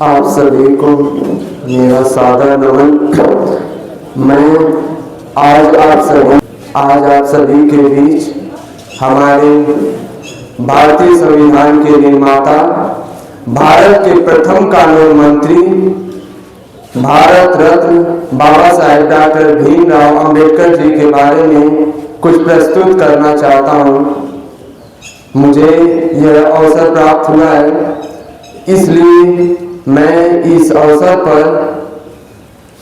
आप सभी को मेरा सादर नमन। मैं आज आप सभी के बीच हमारे भारतीय संविधान के निर्माता, भारत के प्रथम कानून मंत्री, भारत रत्न बाबा साहेब डॉक्टर भीमराव अंबेडकर जी के बारे में कुछ प्रस्तुत करना चाहता हूँ। मुझे यह अवसर प्राप्त हुआ है, इसलिए मैं इस अवसर पर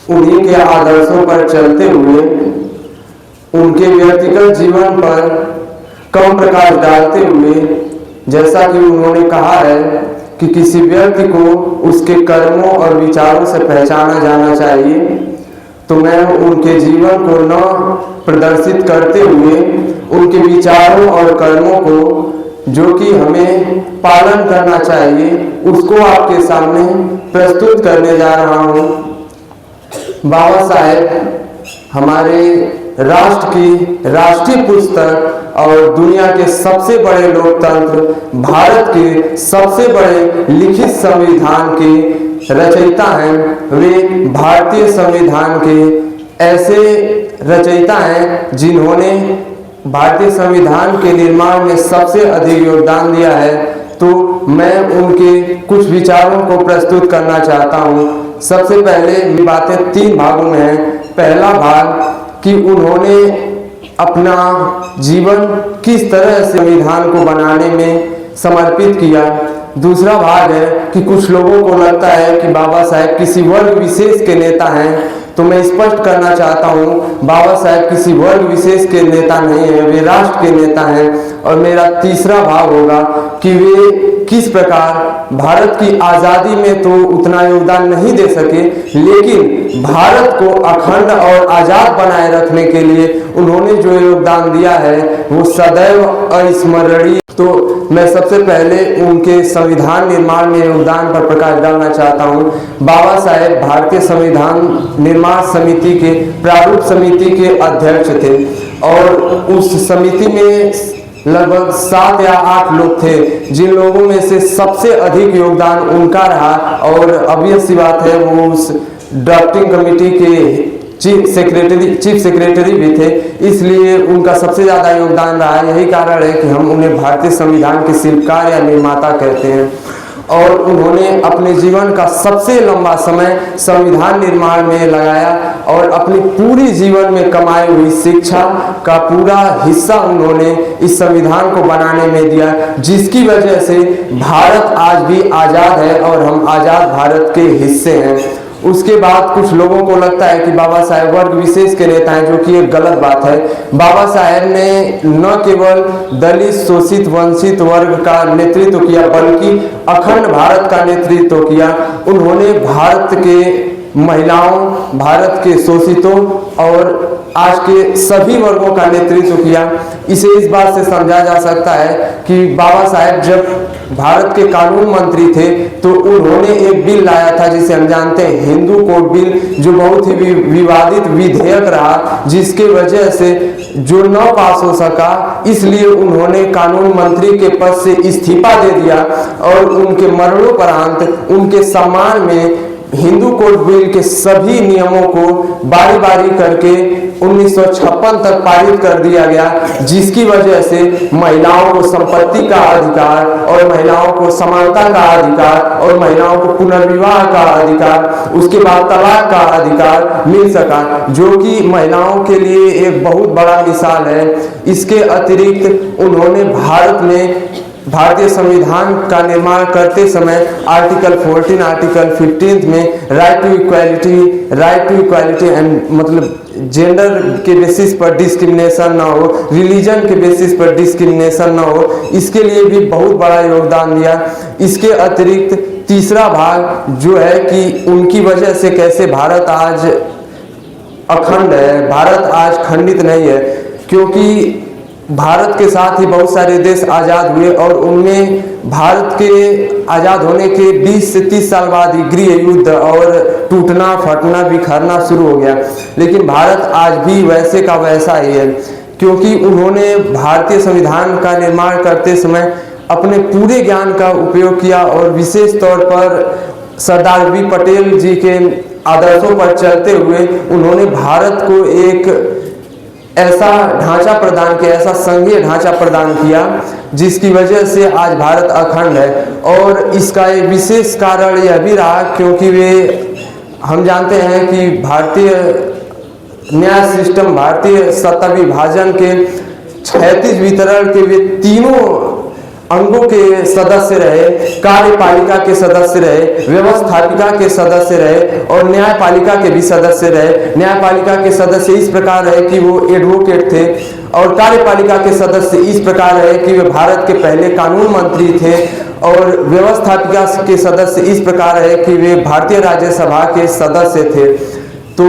उन्हीं के आदर्शों पर चलते हुए उनके व्यक्तिगत जीवन पर कम प्रकाश डालते हुए, जैसा कि उन्होंने कहा है कि किसी व्यक्ति को उसके कर्मों और विचारों से पहचाना जाना चाहिए, तो मैं उनके जीवन को न प्रदर्शित करते हुए उनके विचारों और कर्मों को जो कि हमें पालन करना चाहिए उसको आपके सामने प्रस्तुत करने जा रहा हूँ। बाबा साहेब हमारे राष्ट्र की राष्ट्रीय पुस्तक और दुनिया के सबसे बड़े लोकतंत्र, भारत के सबसे बड़े लिखित संविधान के रचयिता हैं। वे भारतीय संविधान के ऐसे रचयिता हैं जिन्होंने भारतीय संविधान के निर्माण में सबसे अधिक योगदान दिया है। तो मैं उनके कुछ विचारों को प्रस्तुत करना चाहता हूँ। सबसे पहले बातें 3 भागों में हैं। पहला भाग कि उन्होंने अपना जीवन किस तरह संविधान को बनाने में समर्पित किया। दूसरा भाग है कि कुछ लोगों को लगता है कि बाबा साहेब किसी वर्ग विशेष के नेता हैं, तो मैं स्पष्ट करना चाहता हूँ बाबा साहेब किसी वर्ग विशेष के नेता नहीं है, वे राष्ट्र के नेता हैं। और मेरा तीसरा भाग होगा कि वे किस प्रकार भारत की आज़ादी में तो उतना योगदान नहीं दे सके, लेकिन भारत को अखंड और आज़ाद बनाए रखने के लिए उन्होंने जो योगदान दिया है वो सदैव अविस्मरणीय। तो मैं सबसे पहले उनके संविधान निर्माण में योगदान पर प्रकाश डालना चाहता हूँ। बाबा साहेब भारतीय संविधान निर्माण समिति के प्रारूप समिति के अध्यक्ष थे और उस समिति में लगभग 7 या 8 लोग थे, जिन लोगों में से सबसे अधिक योगदान उनका रहा। और obvious सी बात है वो उस ड्राफ्टिंग कमेटी के चीफ सेक्रेटरी भी थे, इसलिए उनका सबसे ज़्यादा योगदान रहा। यही कारण है कि हम उन्हें भारतीय संविधान के शिल्पकार या निर्माता कहते हैं। और उन्होंने अपने जीवन का सबसे लंबा समय संविधान निर्माण में लगाया और अपनी पूरी जीवन में कमाई हुई शिक्षा का पूरा हिस्सा उन्होंने इस संविधान को बनाने में दिया, जिसकी वजह से भारत आज भी आज़ाद है और हम आज़ाद भारत के हिस्से हैं। उसके बाद कुछ लोगों को लगता है कि बाबा साहेब वर्ग विशेष के नेता हैं, जो कि एक गलत बात है। बाबा साहेब ने न केवल दलित, शोषित, वंचित वर्ग का नेतृत्व किया, बल्कि अखंड भारत का नेतृत्व किया। उन्होंने भारत के महिलाओं, भारत के शोषितों और आज के सभी वर्गों का नेतृत्व किया। इसे इस बात से समझा जा सकता है कि बाबा साहेब जब भारत के कानून मंत्री थे तो उन्होंने एक बिल लाया था जिसे हम जानते हैं हिंदू कोड बिल, जो बहुत ही विवादित विधेयक रहा, जिसके वजह से जो न पास हो सका, इसलिए उन्होंने कानून मंत्री के पद से इस्तीफा दे दिया और उनके मरणोपरांत उनके सम्मान में हिंदू कोड बिल के सभी नियमों को बारी बारी करके 1956 तक पारित कर दिया गया, जिसकी वजह से महिलाओं को संपत्ति का अधिकार और महिलाओं को समानता का अधिकार और महिलाओं को पुनर्विवाह का अधिकार, उसके बाद तलाक का अधिकार मिल सका, जो कि महिलाओं के लिए एक बहुत बड़ा मिसाल है। इसके अतिरिक्त उन्होंने भारत में भारतीय संविधान का निर्माण करते समय आर्टिकल 14, आर्टिकल 15 में राइट टू इक्वालिटी एंड मतलब जेंडर के बेसिस पर डिस्क्रिमिनेशन ना हो, रिलीजन के बेसिस पर डिस्क्रिमिनेशन ना हो, इसके लिए भी बहुत बड़ा योगदान दिया। इसके अतिरिक्त तीसरा भाग जो है कि उनकी वजह से कैसे भारत आज अखंड है, भारत आज खंडित नहीं है, क्योंकि भारत के साथ ही बहुत सारे देश आज़ाद हुए और उनमें भारत के आज़ाद होने के 20 से 30 साल बाद ही गृह युद्ध और टूटना फटना बिखरना शुरू हो गया। लेकिन भारत आज भी वैसे का वैसा ही है, क्योंकि उन्होंने भारतीय संविधान का निर्माण करते समय अपने पूरे ज्ञान का उपयोग किया और विशेष तौर पर सरदार वल्लभ भाई पटेल जी के आदर्शों पर चलते हुए उन्होंने भारत को एक ऐसा ढांचा प्रदान किया, ऐसा संघीय ढांचा प्रदान किया जिसकी वजह से आज भारत अखंड है। और इसका एक विशेष कारण यह भी रहा क्योंकि हम जानते हैं कि भारतीय न्याय सिस्टम, भारतीय सत्ता विभाजन के क्षैतिज वितरण के वे तीनों अंगों के सदस्य रहे, कार्यपालिका के सदस्य रहे, व्यवस्थापिका के सदस्य रहे और न्यायपालिका के भी सदस्य रहे। न्यायपालिका के सदस्य इस प्रकार रहे कि वो एडवोकेट थे और कार्यपालिका के सदस्य इस प्रकार रहे कि वे भारत के पहले कानून मंत्री थे और व्यवस्थापिका के सदस्य इस प्रकार रहे कि वे भारतीय राज्यसभा के सदस्य थे। तो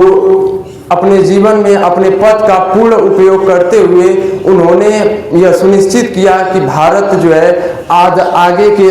अपने जीवन में अपने पद का पूर्ण उपयोग करते हुए उन्होंने यह सुनिश्चित किया कि भारत जो है आज आगे के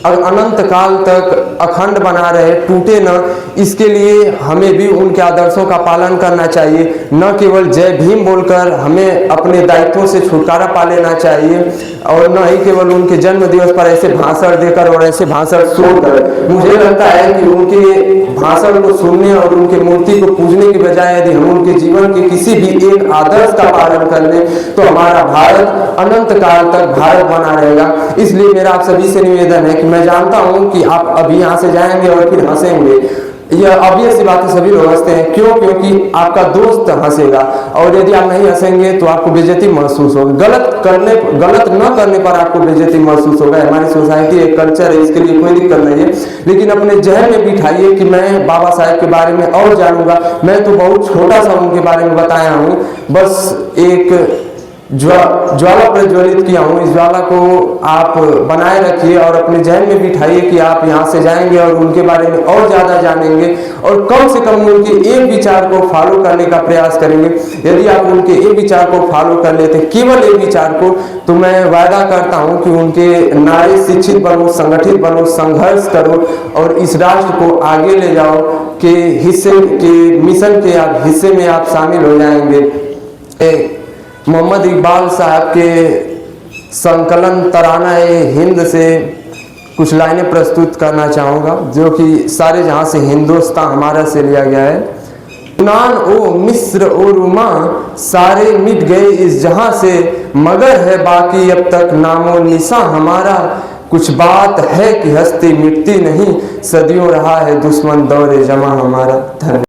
अनंत काल तक अखंड बना रहे, टूटे न। इसके लिए हमें भी उनके आदर्शों का पालन करना चाहिए, न केवल जय भीम बोलकर हमें अपने दायित्वों से छुटकारा पा लेना चाहिए और न ही केवल उनके जन्म दिवस पर ऐसे भाषण देकर और ऐसे भाषण सुनकर। मुझे लगता है कि उनके भाषण को सुनने और उनके मूर्ति को पूजने के बजाय यदि हम उनके जीवन के किसी भी एक आदर्श का पालन कर लें तो हमारा भारत अनंत काल तक भारत बना रहेगा। इसलिए मेरा आप सभी से निवेदन है कि मैं जानता हूं कि आप अभी यहाँ से जाएंगे और फिर हंसेंगे, यह ऑब्वियस सी बात है, सभी लोग हंसते हैं। क्यों? क्योंकि आपका दोस्त हंसेगा और यदि आप नहीं हंसेंगे तो आपको बेइज्जती महसूस होगी। गलत न करने पर आपको बेइज्जती महसूस होगा। हमारी सोसाइटी एक कल्चर है, इसके लिए कोई दिक्कत नहीं है, लेकिन अपने जहन में बिठाइए कि मैं बाबा साहेब के बारे में और जानूंगा। मैं तो बहुत छोटा सा उनके बारे में बताया हूँ, बस एक ज्वाला प्रज्वलित किया हूँ। इस ज्वाला को आप बनाए रखिए और अपने जहन में बिठाइए कि आप यहाँ से जाएंगे और उनके बारे में और ज़्यादा जानेंगे और कम से कम उनके एक विचार को फॉलो करने का प्रयास करेंगे। यदि आप उनके एक विचार को फॉलो कर लेते, केवल एक विचार को, तो मैं वायदा करता हूँ कि उनके नारे शिक्षित बनो, संगठित बनो, संघर्ष करो और इस राष्ट्र को आगे ले जाओ के हिस्से के मिशन के हिस्से में आप शामिल हो जाएंगे। मोहम्मद इकबाल साहब के संकलन तराना-ए-हिंद से कुछ लाइनें प्रस्तुत करना चाहूँगा जो कि सारे जहाँ से हिंदुस्तान हमारा से लिया गया है। यूनान ओ मिस्र ओ रुमा सारे मिट गए इस जहाँ से, मगर है बाकी अब तक नामो निशा हमारा। कुछ बात है कि हस्ती मिटती नहीं, सदियों रहा है दुश्मन दौरे जमा हमारा। धन्यवाद।